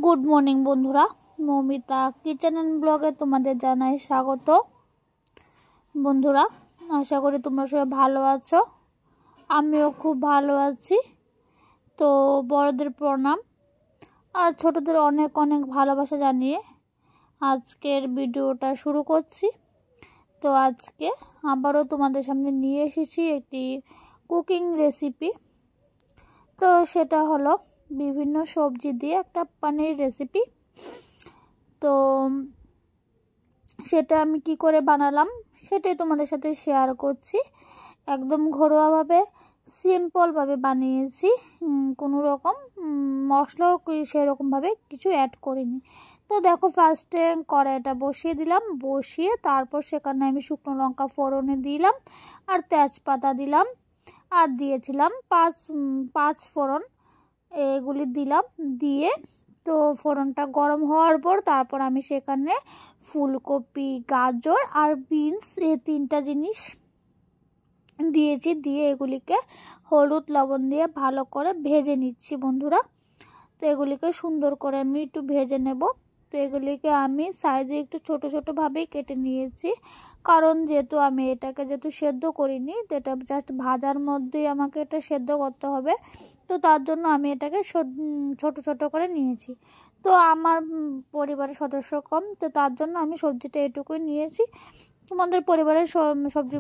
Good morning বন্ধুরা, Moumita kitchen and ব্লগে তোমাদের জানাই স্বাগত। বন্ধুরা, আশা করি তোমরা সবাই ভালো আছো। আমিও খুব ভালো আছি। তো বড়দের প্রণাম আর ছোটদের অনেক অনেক ভালোবাসা জানিয়ে আজকের ভিডিওটা শুরু করছি। তো আজকে আবারও তোমাদের সামনে নিয়ে এসেছি একটি কুকিং রেসিপি। তো সেটা হলো বিভিন্ন সবজি দিয়ে একটা পনির রেসিপি। তো সেটা আমি কি করে বানালাম সেটাই তোমাদের সাথে শেয়ার করছি। একদম ঘরোয়াভাবে সিম্পলভাবে বানিয়েছি, কোনো রকম মশলাও সেরকমভাবে কিছু অ্যাড করিনি। তো দেখো, ফার্স্টে কড়াইটা বসিয়ে দিলাম, বসিয়ে তারপর সেখানে আমি শুকনো লঙ্কা ফোড়নে দিলাম আর তেজপাতা দিলাম আর দিয়েছিলাম পাঁচ ফোড়ন, এগুলি দিলাম। দিয়ে তো ফোড়নটা গরম হওয়ার পর তারপর আমি সেখানে ফুলকপি, গাজর আর বিনস এই তিনটা জিনিস দিয়েছি। দিয়ে এগুলিকে হলুদ লবণ দিয়ে ভালো করে ভেজে নিচ্ছি বন্ধুরা। তো এগুলিকে সুন্দর করে আমি একটু ভেজে নেব। তো এগুলিকে আমি সাইজে একটু ছোট ছোটোভাবেই কেটে নিয়েছি, কারণ যেহেতু আমি এটাকে সেদ্ধ করিনি, তো এটা জাস্ট ভাজার মধ্যেই আমাকে এটা সেদ্ধ করতে হবে। তো তার জন্য আমি এটাকে ছোট ছোট করে নিয়েছি। তো আমার পরিবারের সদস্য কম, তো তার জন্য আমি সবজিটা এটুকুই নিয়েছি। তোমাদের পরিবারের সবজি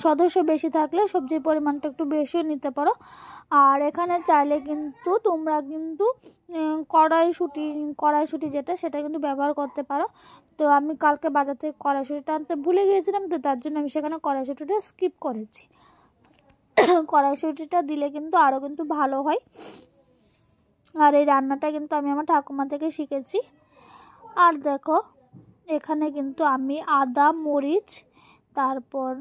সদস্য বেশি থাকলে সবজির পরিমাণটা একটু বেশিও নিতে পারো। আর এখানে চাইলে কিন্তু তোমরা কিন্তু কড়াইশুঁটি যেটা সেটা কিন্তু ব্যবহার করতে পারো। তো আমি কালকে বাজার থেকে কড়াইশুঁটিটা আনতে ভুলে গিয়েছিলাম, তো তার জন্য আমি সেখানে কড়াইশুঁটিটা স্কিপ করেছি। কড়াইশুঁটিটা দিলে কিন্তু আরও কিন্তু ভালো হয়। আর এই রান্নাটা কিন্তু আমি আমার ঠাকুমা থেকে শিখেছি। আর দেখো, এখানে কিন্তু আমি আদা, মরিচ, তারপর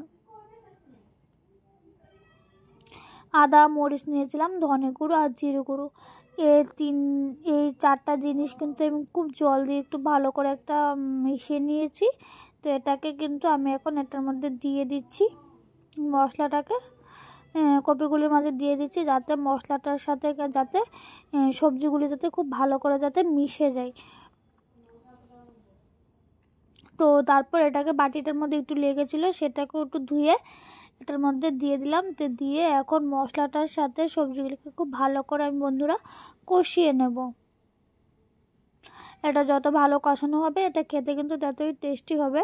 নিয়েছিলাম, ধনে গুঁড়ো আর জিরে গুঁড়ো, এই চারটা জিনিস কিন্তু আমি খুব জল দিয়ে একটু ভালো করে একটা মিশিয়ে নিয়েছি। তো এটাকে কিন্তু আমি এখন এটার মধ্যে দিয়ে দিচ্ছি, মশলাটাকে কপিগুলির মাঝে দিয়ে দিচ্ছি, যাতে মশলাটার সাথে সবজিগুলি খুব ভালো করে মিশে যায়। তো তারপর এটাকে বাটিটার মধ্যে একটু লেগেছিলো, সেটাকে একটু ধুয়ে এটার মধ্যে দিয়ে দিলাম। তো দিয়ে এখন মশলাটার সাথে সবজিগুলিকে খুব ভালো করে আমি বন্ধুরা কষিয়ে নেব। এটা যত ভালো কষানো হবে এটা খেতে কিন্তু ততই টেস্টি হবে।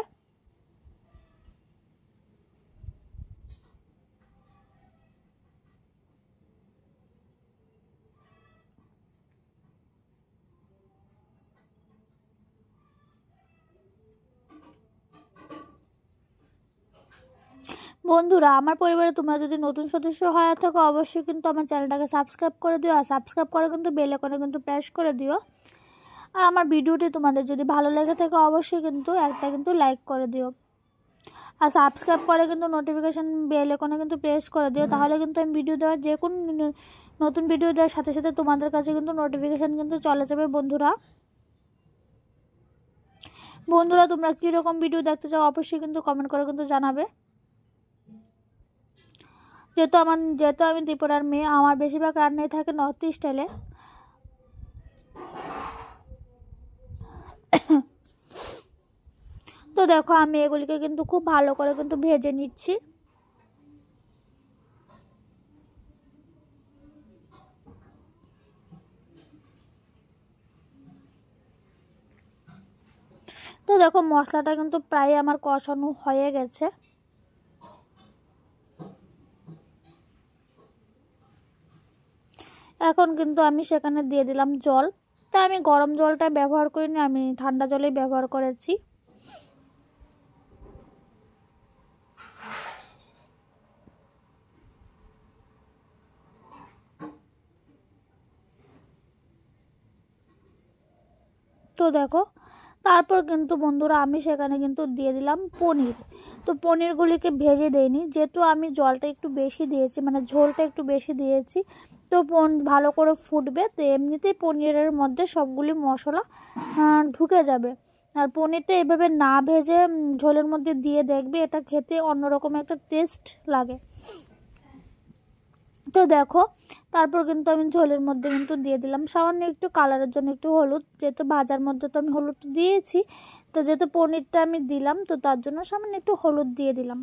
বন্ধুরা, আমার পরিবারে তোমরা যদি নতুন সদস্য হয়ে থাকো অবশ্যই কিন্তু আমার চ্যানেলটাকে সাবস্ক্রাইব করে দিও, আর সাবস্ক্রাইব করে কিন্তু বেল আইকনে কিন্তু প্রেস করে দিও। আর আমার ভিডিওটি তোমাদের যদি ভালো লেগে থাকে অবশ্যই কিন্তু একটা লাইক করে দিও, আর সাবস্ক্রাইব করে কিন্তু নোটিফিকেশান বেল আইকনে কিন্তু প্রেস করে দিও। তাহলে কিন্তু আমি ভিডিও দেওয়ার যে কোনো নতুন ভিডিও দেওয়ার সাথে সাথে তোমাদের কাছে কিন্তু নোটিফিকেশান কিন্তু চলে যাবে। বন্ধুরা তোমরা কীরকম ভিডিও দেখতে চাও অবশ্যই কিন্তু কমেন্ট করে কিন্তু জানাবে। যেহেতু আমি ত্রিপুরার মেয়ে, আমার বেশিরভাগ রান্নাই থাকে নর্থ স্টাইলে। তো দেখো, আমি এগুলিকে কিন্তু খুব ভালো করে কিন্তু ভেজে নিচ্ছি। তো দেখো, মশলাটা কিন্তু প্রায় আমার কষানো হয়ে গেছে। এখন কিন্তু আমি সেখানে দিয়ে দিলাম জল। তা আমি গরম জলটা ব্যবহার করিনি, আমি ঠান্ডা জলেই ব্যবহার করেছি। তো দেখো, তারপর কিন্তু বন্ধুরা আমি সেখানে কিন্তু দিয়ে দিলাম পনির। তো পনিরগুলিকে ভেজে দেইনি, যেহেতু আমি জলটা একটু বেশি দিয়েছি, মানে ঝোলটা একটু বেশি দিয়েছি। তো ভালো করে ফুটবে, তো এমনিতেই পনিরের মধ্যে সবগুলি মশলা ঢুকে যাবে। আর পনিরটা এভাবে না ভেজে ঝোলের মধ্যে দিয়ে দেখবে, এটা খেতে অন্যরকম একটা টেস্ট লাগে। তো দেখো তারপর কিন্তু আমি ঝোলের মধ্যে কিন্তু দিয়ে দিলাম সামান্য একটু কালারের জন্য একটু হলুদ, যেহেতু ভাজার মধ্যে তো আমি হলুদ দিয়েছি, তো যেহেতু পনিরটা আমি দিলাম তো তার জন্য সামান্য একটু হলুদ দিয়ে দিলাম।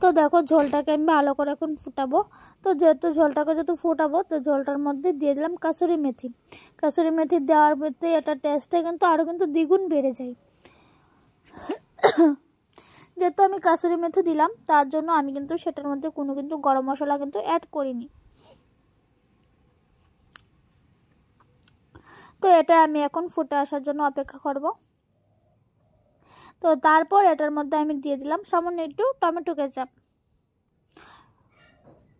তো দেখো ঝোলটাকে আমি ভালো করে এখন ফুটাবো। তো যেহেতু ফুটাবো তো ঝোলটার মধ্যে দিয়ে দিলাম কাসুরি মেথি। কাসুরি মেথি দেওয়ার মধ্যে এটা টেস্টটা কিন্তু আরও কিন্তু দ্বিগুণ বেড়ে যায়। যেহেতু আমি কাসুরি মেথি দিলাম তার জন্য আমি কিন্তু সেটার মধ্যে কোনো কিন্তু গরম মশলা কিন্তু অ্যাড করিনি। তো এটা আমি এখন ফুটে আসার জন্য অপেক্ষা করব। তো তারপর এটার মধ্যে আমি দিয়ে দিলাম সামান্য একটু টমেটো কেচাপ।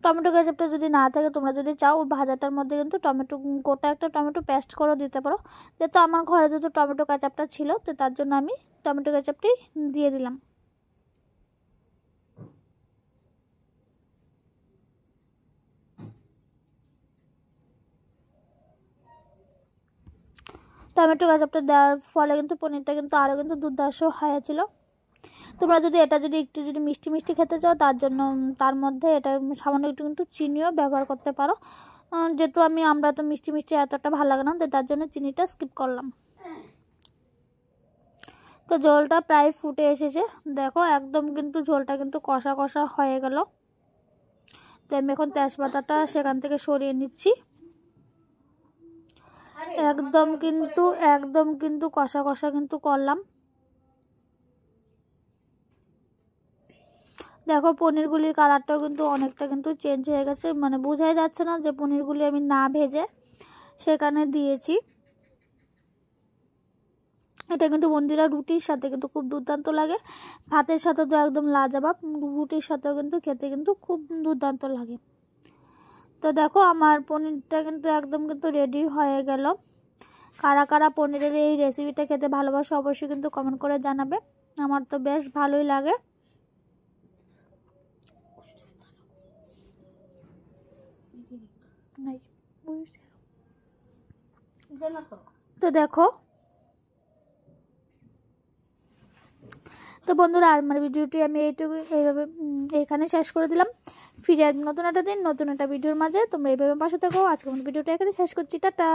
টমেটো কেচাপটা যদি না থাকে তোমরা যদি চাও ভাজাটার মধ্যে কিন্তু গোটা একটা টমেটো পেস্ট করে দিতে পারো। যেহেতু আমার ঘরে যেহেতু টমেটো কেচাপটা ছিল তো তার জন্য আমি টমেটো কেচাপটি দিয়ে দিলাম। টমেটো কেচাপটা দেওয়ার ফলে কিন্তু পনিরটা কিন্তু আরও কিন্তু দুর্দান্ত হয়েছিল। তোমরা যদি এটা একটু মিষ্টি মিষ্টি খেতে চাও তার জন্য তার মধ্যে এটা সামান্য একটু কিন্তু চিনিও ব্যবহার করতে পারো। যেহেতু আমরা তো মিষ্টি মিষ্টি এতটা ভালো লাগে না তো তার জন্য চিনিটা স্কিপ করলাম। তো ঝোলটা প্রায় ফুটে এসেছে, দেখো একদম কিন্তু ঝোলটা কিন্তু কষা কষা হয়ে গেল। তো আমি এখন তেজপাতাটা সেখান থেকে সরিয়ে নিচ্ছি। একদম কিন্তু কষা কষা কিন্তু করলাম। দেখো পনিরগুলির কালারটাও কিন্তু অনেকটা কিন্তু চেঞ্জ হয়ে গেছে, মানে বোঝাই যাচ্ছে না যে পনিরগুলি আমি না ভেজে সেখানে দিয়েছি। এটা কিন্তু বন্ধুরা রুটির সাথে কিন্তু খুব দুর্দান্ত লাগে, ভাতের সাথে তো একদম লাজবাব, রুটির সাথেও কিন্তু খেতে কিন্তু খুব দুর্দান্ত লাগে। তো দেখো আমার পনিরটা কিন্তু একদম কিন্তু রেডি হয়ে গেল। কারা কারা পনিরের এই রেসিপিটা খেতে ভালোবাসো অবশ্যই কিন্তু কমেন্ট করে জানাবে, আমার তো বেশ ভালোই লাগে। তো দেখো তো বন্ধুরা আমার ভিডিওটি আমি এইভাবে এখানে শেষ করে দিলাম। ফিরে আসবো নতুন একটা দিন নতুন একটা ভিডিওর মাঝে, তোমরা এইভাবে পাশে থাকো। আজকে ভিডিওটা এখানে শেষ করছি, টাটা।